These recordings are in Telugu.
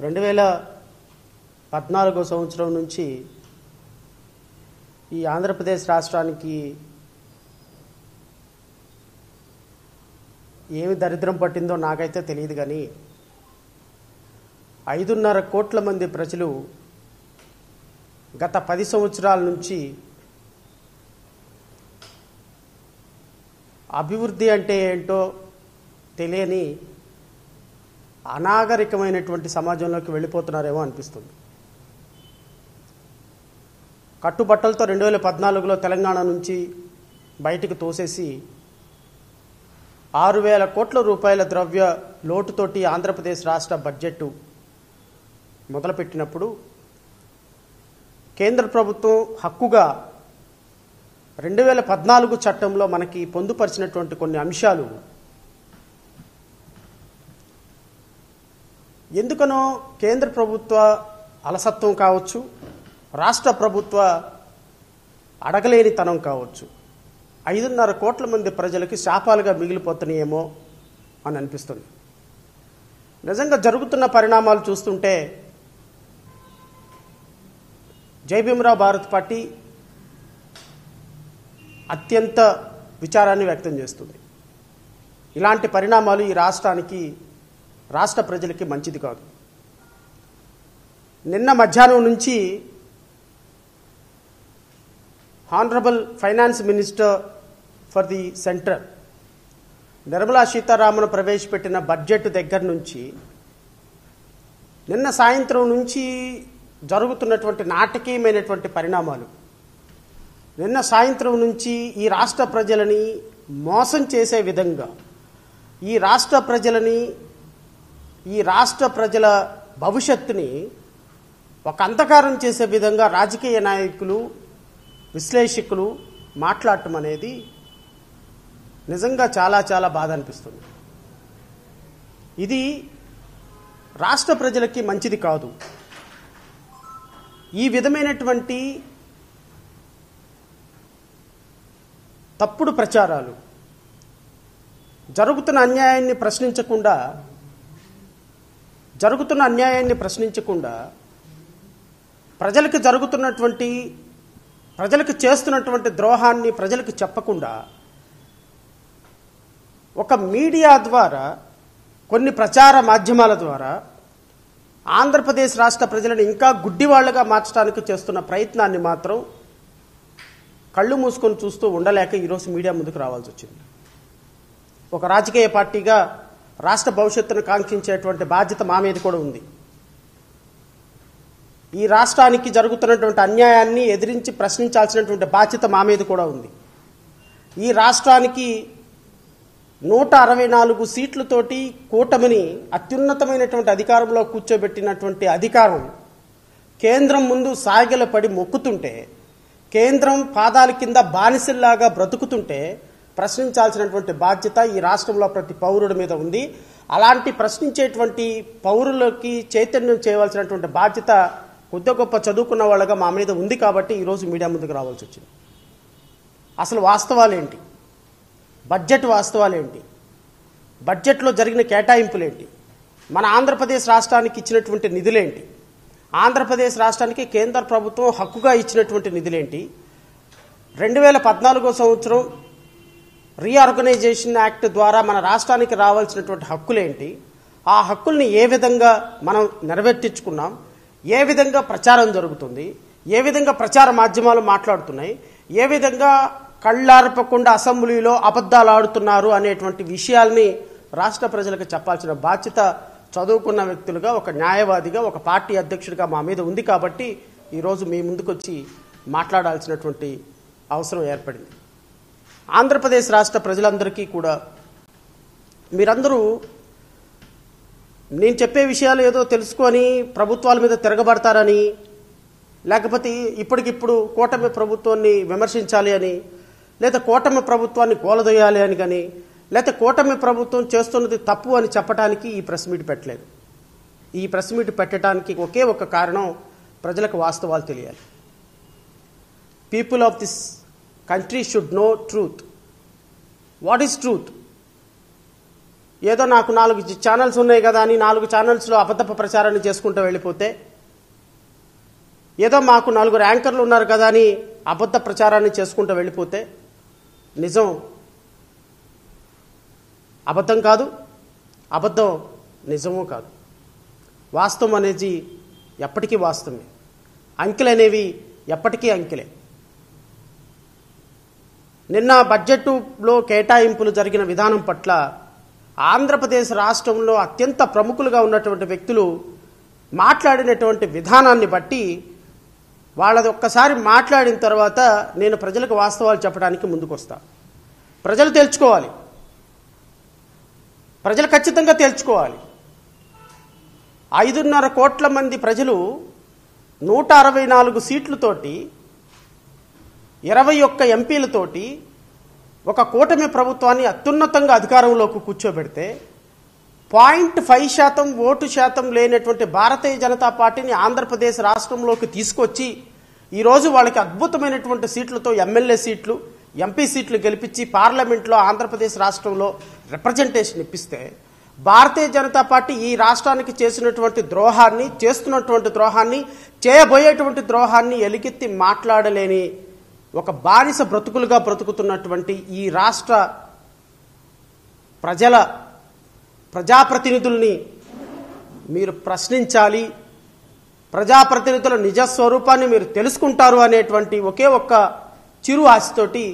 2014 సంవత్సరం నుంచి ఈ ఆంధ్రప్రదేశ్ రాష్ట్రానికి ఏమి దరిద్రం పట్టిందో నాకైతే తెలియదు కానీ 5.5 కోట్ల మంది ప్రజలు గత 10 సంవత్సరాల నుంచి అభివృద్ధి అంటే ఏంటో తెలియని అనాగరికమైనటువంటి సమాజంలోకి వెళ్ళిపోతున్నారేమో అనిపిస్తుంది. కట్టుబట్టలతో 2014లో తెలంగాణ నుంచి బయటికి తోసేసి 6,000 కోట్ల రూపాయల ద్రవ్య లోటుతోటి ఆంధ్రప్రదేశ్ రాష్ట్ర బడ్జెట్ మొదలుపెట్టినప్పుడు కేంద్ర ప్రభుత్వం హక్కుగా 2014 చట్టంలో మనకి పొందుపరిచినటువంటి కొన్ని అంశాలు ఎందుకనో కేంద్ర ప్రభుత్వ అలసత్వం కావచ్చు, రాష్ట్ర ప్రభుత్వ అడగలేనితనం కావచ్చు, 5.5 కోట్ల మంది ప్రజలకి శాపాలుగా మిగిలిపోతున్నాయేమో అని అనిపిస్తుంది. నిజంగా జరుగుతున్న పరిణామాలు చూస్తుంటే జై భీమరావు భారత్ పార్టీ అత్యంత విచారాన్ని వ్యక్తం చేస్తుంది. ఇలాంటి పరిణామాలు ఈ రాష్ట్రానికి, రాష్ట్ర ప్రజలకి మంచిది కాదు. నిన్న మధ్యాహ్నం నుంచి honourable finance minister for the central Nirmala Sitharaman ప్రవేశపెట్టిన బడ్జెట్ దగ్గర నుంచి నిన్న సాయంత్రం నుంచి జరుగుతున్నటువంటి నాటకీయమైనటువంటి పరిణామాలు, నిన్న సాయంత్రం నుంచి ఈ రాష్ట్ర ప్రజలని మోసం చేసే విధంగా, ఈ రాష్ట్ర ప్రజల భవిష్యత్తుని ఒక అంధకారం చేసే విధంగా రాజకీయ నాయకులు, విశ్లేషకులు మాట్లాడటం అనేది నిజంగా చాలా చాలా బాధ అనిపిస్తుంది. ఇది రాష్ట్ర ప్రజలకి మంచిది కాదు. ఈ విధమైనటువంటి తప్పుడు ప్రచారాలు, జరుగుతున్న అన్యాయాన్ని ప్రశ్నించకుండా ప్రజలకు చేస్తున్నటువంటి ద్రోహాన్ని ప్రజలకు చెప్పకుండా ఒక మీడియా ద్వారా, కొన్ని ప్రచార మాధ్యమాల ద్వారా ఆంధ్రప్రదేశ్ రాష్ట్ర ప్రజలను ఇంకా గుడ్డివాళ్లుగా మార్చడానికి చేస్తున్న ప్రయత్నాన్ని మాత్రం కళ్ళు మూసుకొని చూస్తూ ఉండలేక ఈరోజు మీడియా ముందుకు రావాల్సి వచ్చింది. ఒక రాజకీయ పార్టీగా రాష్ట్ర భవిష్యత్తును కాంక్షించేటువంటి బాధ్యత మా మీద కూడా ఉంది. ఈ రాష్ట్రానికి జరుగుతున్నటువంటి అన్యాయాన్ని ఎదిరించి ప్రశ్నించాల్సినటువంటి బాధ్యత మా మీద కూడా ఉంది. ఈ రాష్ట్రానికి 164 సీట్లతోటి కూటమిని అత్యున్నతమైనటువంటి అధికారంలో కూర్చోబెట్టినటువంటి అధికారం కేంద్రం ముందు సాగిలపడి మొక్కుతుంటే, కేంద్రం పాదాల కింద బానిసల్లాగా బ్రతుకుతుంటే ప్రశ్నించాల్సినటువంటి బాధ్యత ఈ రాష్ట్రంలో ప్రతి పౌరుడి మీద ఉంది. అలాంటి ప్రశ్నించేటువంటి పౌరులకి చైతన్యం చేయవలసినటువంటి బాధ్యత కొద్ది గొప్ప చదువుకున్న వాళ్ళగా మా మీద ఉంది. కాబట్టి ఈరోజు మీడియా ముందుకు రావాల్సి వచ్చింది. అసలు వాస్తవాలేంటి, బడ్జెట్ వాస్తవాలేంటి, బడ్జెట్లో జరిగిన కేటాయింపులేంటి, మన ఆంధ్రప్రదేశ్ రాష్ట్రానికి ఇచ్చినటువంటి నిధులేంటి, ఆంధ్రప్రదేశ్ రాష్ట్రానికి కేంద్ర ప్రభుత్వం హక్కుగా ఇచ్చినటువంటి నిధులేంటి, 2014 సంవత్సరం రీఆర్గనైజేషన్ యాక్ట్ ద్వారా మన రాష్ట్రానికి రావాల్సినటువంటి హక్కులేంటి, ఆ హక్కుల్ని ఏ విధంగా మనం నెరవేర్చుకున్నాం, ఏ విధంగా ప్రచారం జరుగుతుంది, ఏ విధంగా ప్రచార మాధ్యమాలు మాట్లాడుతున్నాయి, ఏ విధంగా కళ్ళార్పకుండా అసెంబ్లీలో అబద్ధాలు ఆడుతున్నారు అనేటువంటి విషయాల్ని రాష్ట్ర ప్రజలకు చెప్పాల్సిన బాధ్యత చదువుకున్న వ్యక్తులుగా, ఒక న్యాయవాదిగా, ఒక పార్టీ అధ్యక్షుడిగా మా మీద ఉంది. కాబట్టి ఈరోజు మీ ముందుకొచ్చి మాట్లాడాల్సినటువంటి అవసరం ఏర్పడింది. ఆంధ్రప్రదేశ్ రాష్ట్ర ప్రజలందరికీ కూడా మీరందరూ నేను చెప్పే విషయాలు ఏదో తెలుసుకొని ప్రభుత్వాల మీద తిరగబడతారని, లేకపోతే ఇప్పటికిప్పుడు కూటమి ప్రభుత్వాన్ని విమర్శించాలి అని, లేదా కూటమి ప్రభుత్వాన్ని కూలదొయ్యాలి అని కానీ, లేకపోతే కూటమి ప్రభుత్వం చేస్తున్నది తప్పు అని చెప్పడానికి ఈ ప్రెస్ మీట్ పెట్టలేదు. ఈ ప్రెస్ మీట్ పెట్టడానికి ఒకే ఒక కారణం, ప్రజలకు వాస్తవాలు తెలియాలి. People of this country should know truth. What is truth? ఏదో నాకు 4 ఛానల్స్ ఉన్నాయి కదా అని 4 ఛానల్స్లో అబద్ధపు ప్రచారాన్ని చేసుకుంటూ వెళ్ళిపోతే, ఏదో మాకు 4 యాంకర్లు ఉన్నారు కదా అని అబద్ధ ప్రచారాన్ని చేసుకుంటూ వెళ్ళిపోతే నిజం అబద్ధం కాదు, అబద్ధం నిజమూ కాదు. వాస్తవం అనేది ఎప్పటికీ వాస్తవమే, అంకెలు అనేవి ఎప్పటికీ అంకెలే. నిన్న బడ్జెట్లో కేటాయింపులు జరిగిన విధానం పట్ల ఆంధ్రప్రదేశ్ రాష్ట్రంలో అత్యంత ప్రముఖులుగా ఉన్నటువంటి వ్యక్తులు మాట్లాడినటువంటి విధానాన్ని బట్టి వాళ్ళది ఒక్కసారి మాట్లాడిన తర్వాత నేను ప్రజలకు వాస్తవాలు చెప్పడానికి ముందుకొస్తా. ప్రజలు తేల్చుకోవాలి, ప్రజలు ఖచ్చితంగా తేల్చుకోవాలి. 5.5 కోట్ల మంది ప్రజలు 164 సీట్లతోటి 21 ఎంపీలతోటి ఒక కూటమి ప్రభుత్వాన్ని అత్యున్నతంగా అధికారంలోకి కూర్చోబెడితే 0.5% ఓటు శాతం లేనటువంటి భారతీయ జనతా పార్టీని ఆంధ్రప్రదేశ్ రాష్ట్రంలోకి తీసుకొచ్చి ఈరోజు వాళ్ళకి అద్భుతమైనటువంటి సీట్లతో ఎమ్మెల్యే సీట్లు, ఎంపీ సీట్లు గెలిపించి పార్లమెంట్లో ఆంధ్రప్రదేశ్ రాష్ట్రంలో రిప్రజెంటేషన్ ఇప్పిస్తే భారతీయ జనతా పార్టీ ఈ రాష్ట్రానికి చేసినటువంటి ద్రోహాన్ని, చేస్తున్నటువంటి ద్రోహాన్ని, చేయబోయేటువంటి ద్రోహాన్ని ఎలుగెత్తి మాట్లాడలేని ఒక బానిస బ్రతుకులుగా బ్రతుకుతున్నటువంటి ఈ రాష్ట్ర ప్రజాప్రతినిధుల్ని మీరు ప్రశ్నించాలి, ప్రజాప్రతినిధుల నిజస్వరూపాన్ని మీరు తెలుసుకుంటారు అనేటువంటి ఒకే ఒక్క చిరు ఆశతోటి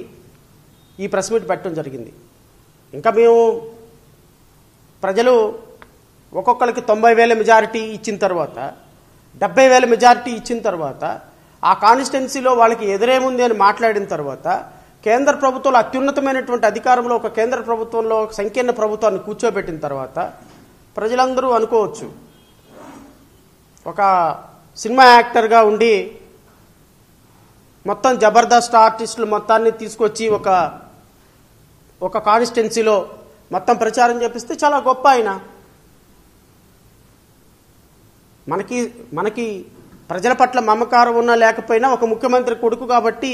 ఈ ప్రెస్ మీట్ పెట్టడం జరిగింది. ఇంకా మేము ప్రజలు ఒక్కొక్కరికి 90,000 మెజారిటీ ఇచ్చిన తర్వాత, 70,000 మెజారిటీ ఇచ్చిన తర్వాత, ఆ కాన్స్టిట్యున్సీలో వాళ్ళకి ఎదురేముంది అని మాట్లాడిన తర్వాత, కేంద్ర ప్రభుత్వంలో అత్యున్నతమైనటువంటి అధికారంలో ఒక కేంద్ర ప్రభుత్వంలో ఒక సంకీర్ణ ప్రభుత్వాన్ని కూర్చోబెట్టిన తర్వాత ప్రజలందరూ అనుకోవచ్చు, ఒక సినిమా యాక్టర్గా ఉండి మొత్తం జబర్దస్త్ ఆర్టిస్టులు మొత్తాన్ని తీసుకొచ్చి ఒక కాన్స్టిట్యున్సీలో మొత్తం ప్రచారం చేపిస్తే చాలా గొప్ప ఆయన. మనకి ప్రజల పట్ల మమకారం ఉన్నా లేకపోయినా ఒక ముఖ్యమంత్రి కొడుకు కాబట్టి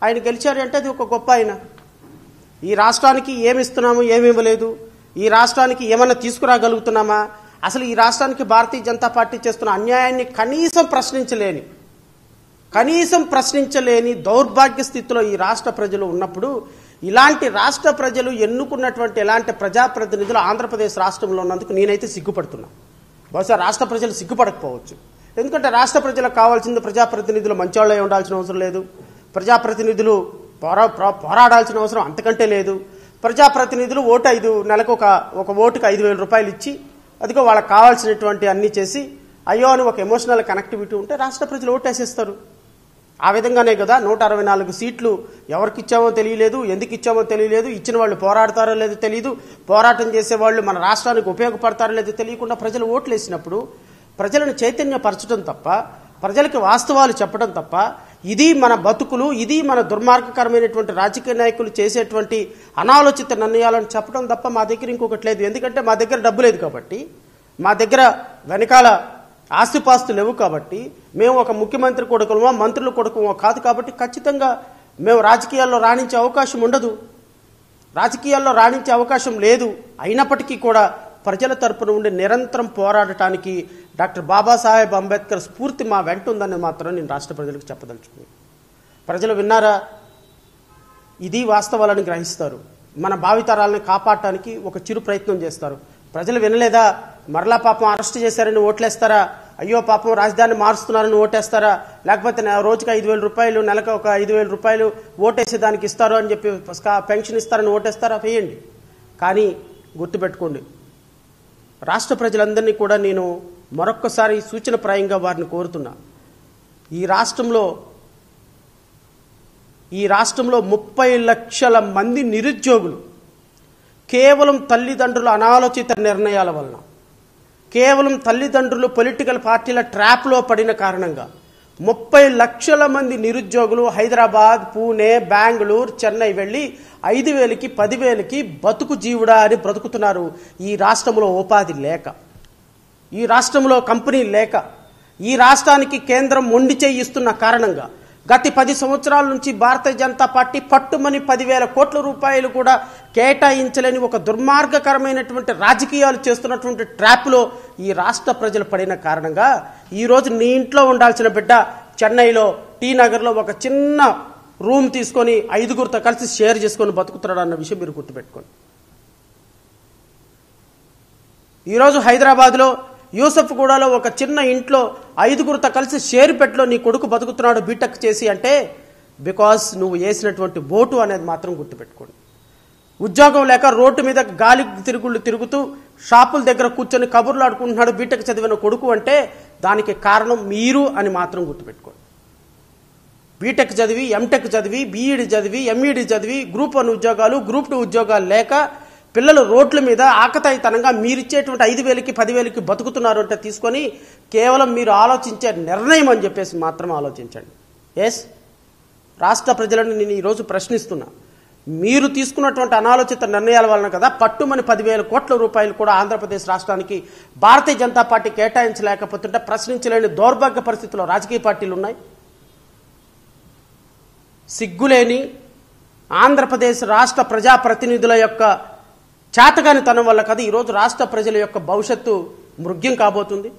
ఆయన గెలిచారు అంటే అది ఒక గొప్ప ఆయన. ఈ రాష్ట్రానికి ఏమి ఇస్తున్నాము, ఏమి ఇవ్వలేదు, ఈ రాష్ట్రానికి ఏమన్నా తీసుకురాగలుగుతున్నామా, అసలు ఈ రాష్ట్రానికి భారతీయ జనతా పార్టీ చేస్తున్న అన్యాయాన్ని కనీసం ప్రశ్నించలేని దౌర్భాగ్య స్థితిలో ఈ రాష్ట్ర ప్రజలు ఉన్నప్పుడు, ఇలాంటి రాష్ట్ర ప్రజలు ఎన్నుకున్నటువంటి ఇలాంటి ప్రజాప్రతినిధులు ఆంధ్రప్రదేశ్ రాష్ట్రంలో ఉన్నందుకు నేనైతే సిగ్గుపడుతున్నా. బహుశా రాష్ట్ర ప్రజలు సిగ్గుపడకపోవచ్చు. ఎందుకంటే రాష్ట్ర ప్రజలకు కావాల్సింది ప్రజాప్రతినిధులు మంచోళ్ళే ఉండాల్సిన అవసరం లేదు, ప్రజాప్రతినిధులు పోరాడాల్సిన అవసరం అంతకంటే లేదు. ప్రజాప్రతినిధులు నెలకు ఒక ఓటుకు 5,000 రూపాయలు ఇచ్చి అదిగో వాళ్ళకి కావాల్సినటువంటి అన్నీ చేసి అయ్యో అని ఒక ఎమోషనల్ కనెక్టివిటీ ఉంటే రాష్ట్ర ప్రజలు ఓటేసేస్తారు. ఆ విధంగానే కదా 164 సీట్లు ఎవరికి ఇచ్చామో తెలియలేదు, ఎందుకు ఇచ్చామో తెలియలేదు, ఇచ్చిన వాళ్ళు పోరాడతారో లేదో తెలియదు, పోరాటం చేసేవాళ్ళు మన రాష్ట్రానికి ఉపయోగపడతారో లేదో తెలియకుండా ప్రజలు ఓట్లు వేసినప్పుడు ప్రజలను చైతన్యపరచడం తప్ప, ప్రజలకి వాస్తవాలు చెప్పడం తప్ప, ఇది మన బతుకులు, ఇది మన దుర్మార్గకరమైనటువంటి రాజకీయ నాయకులు చేసేటువంటి అనాలోచిత నిర్ణయాలను చెప్పడం తప్ప మా దగ్గర ఇంకొకటి లేదు. ఎందుకంటే మా దగ్గర డబ్బు లేదు కాబట్టి, మా దగ్గర వెనకాల ఆస్తిపాస్తులు లేవు కాబట్టి, మేము ఒక ముఖ్యమంత్రి కొడుకుమో మంత్రుల కొడుకుమో కాదు కాబట్టి ఖచ్చితంగా మేము రాజకీయాల్లో రాణించే అవకాశం ఉండదు, రాజకీయాల్లో రాణించే అవకాశం లేదు. అయినప్పటికీ కూడా ప్రజల తరపున ఉండి నిరంతరం పోరాడటానికి డాక్టర్ బాబాసాహెబ్ అంబేద్కర్ స్ఫూర్తి మా వెంట ఉందని మాత్రం నేను రాష్ట్ర ప్రజలకు చెప్పదలుచుకున్నాను. ప్రజలు విన్నారా? ఇది వాస్తవాలను గ్రహిస్తారు, మన భావితరాలను కాపాడటానికి ఒక చిరు ప్రయత్నం చేస్తారు. ప్రజలు వినలేదా? మరలా పాపం అరెస్ట్ చేశారని ఓట్లేస్తారా? అయ్యో పాపం రాజధాని మారుస్తున్నారని ఓటేస్తారా? లేకపోతే రోజుకి 5,000 రూపాయలు, నెలకు ఒక 5,000 రూపాయలు ఓటేసేదానికి ఇస్తారు అని చెప్పి పెన్షన్ ఇస్తారని ఓటేస్తారా? వేయండి. కానీ గుర్తుపెట్టుకోండి, రాష్ట్ర ప్రజలందరినీ కూడా నేను మరొక్కసారి సూచనప్రాయంగా వారిని కోరుతున్నా. ఈ రాష్ట్రంలో 30 లక్షల మంది నిరుద్యోగులు కేవలం తల్లిదండ్రుల అనాలోచిత నిర్ణయాల వలన, కేవలం తల్లిదండ్రులు పొలిటికల్ పార్టీల ట్రాప్లో పడిన కారణంగా 30 లక్షల మంది నిరుద్యోగులు హైదరాబాద్, పూణే, బెంగళూరు, చెన్నై వెళ్లి 5,000కి 10,000కి బతుకు జీవుడా అని బ్రతుకుతున్నారు. ఈ రాష్ట్రంలో ఉపాధి లేక, ఈ రాష్ట్రంలో కంపెనీ లేక, ఈ రాష్ట్రానికి కేంద్రం మొండి చేయిస్తున్న కారణంగా, గత 10 సంవత్సరాల నుంచి భారతీయ జనతా పార్టీ పట్టుమని 10,000 కోట్ల రూపాయలు కూడా కేటాయించలేని ఒక దుర్మార్గకరమైనటువంటి రాజకీయాలు చేస్తున్నటువంటి ట్రాప్లో ఈ రాష్ట్ర ప్రజలు పడిన కారణంగా ఈరోజు నీ ఇంట్లో ఉండాల్సిన బిడ్డ చెన్నైలో టీ నగర్లో ఒక చిన్న రూమ్ తీసుకొని 5గురితో కలిసి షేర్ చేసుకొని బతుకుతున్నాడు అన్న విషయం మీరు గుర్తుపెట్టుకోండి. ఈరోజు హైదరాబాద్లో యూసఫ్గూడలో ఒక చిన్న ఇంట్లో 5గురితో కలిసి షేర్పేటలో నీ కొడుకు బతుకుతున్నాడు బీటెక్ చేసి అంటే బికాస్ నువ్వు వేసినటువంటి ఓటు అనేది మాత్రం గుర్తుపెట్టుకోండి. ఉద్యోగం లేక రోడ్డు మీద గాలి తిరుగుతూ షాపుల దగ్గర కూర్చొని కబుర్లు ఆడుకుంటున్నాడు బీటెక్ చదివిన కొడుకు అంటే దానికి కారణం మీరు అని మాత్రం గుర్తుపెట్టుకోండి. బీటెక్ చదివి, ఎంటెక్ చదివి, బీఈడి చదివి, ఎంఈడి చదివి గ్రూప్ 1 ఉద్యోగాలు, గ్రూప్ 2 ఉద్యోగాలు లేక పిల్లలు రోడ్ల మీద ఆకతాయితనంగా మీరిచ్చేటువంటి 5,000కి 10,000కి బతుకుతున్నారు అంటే తీసుకొని కేవలం మీరు ఆలోచించే నిర్ణయం అని చెప్పేసి మాత్రం ఆలోచించండి. ఎస్, రాష్ట్ర ప్రజలను నేను ఈరోజు ప్రశ్నిస్తున్నా. మీరు తీసుకున్నటువంటి అనాలోచిత నిర్ణయాల వలన కదా పట్టుమని 10,000 కోట్ల రూపాయలు కూడా ఆంధ్రప్రదేశ్ రాష్ట్రానికి భారతీయ జనతా పార్టీ కేటాయించలేకపోతుంటే ప్రశ్నించలేని దౌర్భాగ్య పరిస్థితుల్లో రాజకీయ పార్టీలు ఉన్నాయి. సిగ్గులేని ఆంధ్రప్రదేశ్ రాష్ట్ర ప్రజాప్రతినిధుల యొక్క చేతగానితనం వల్ల కదా ఈరోజు రాష్ట్ర ప్రజల యొక్క భవిష్యత్తు మృగ్యం కాబోతుంది.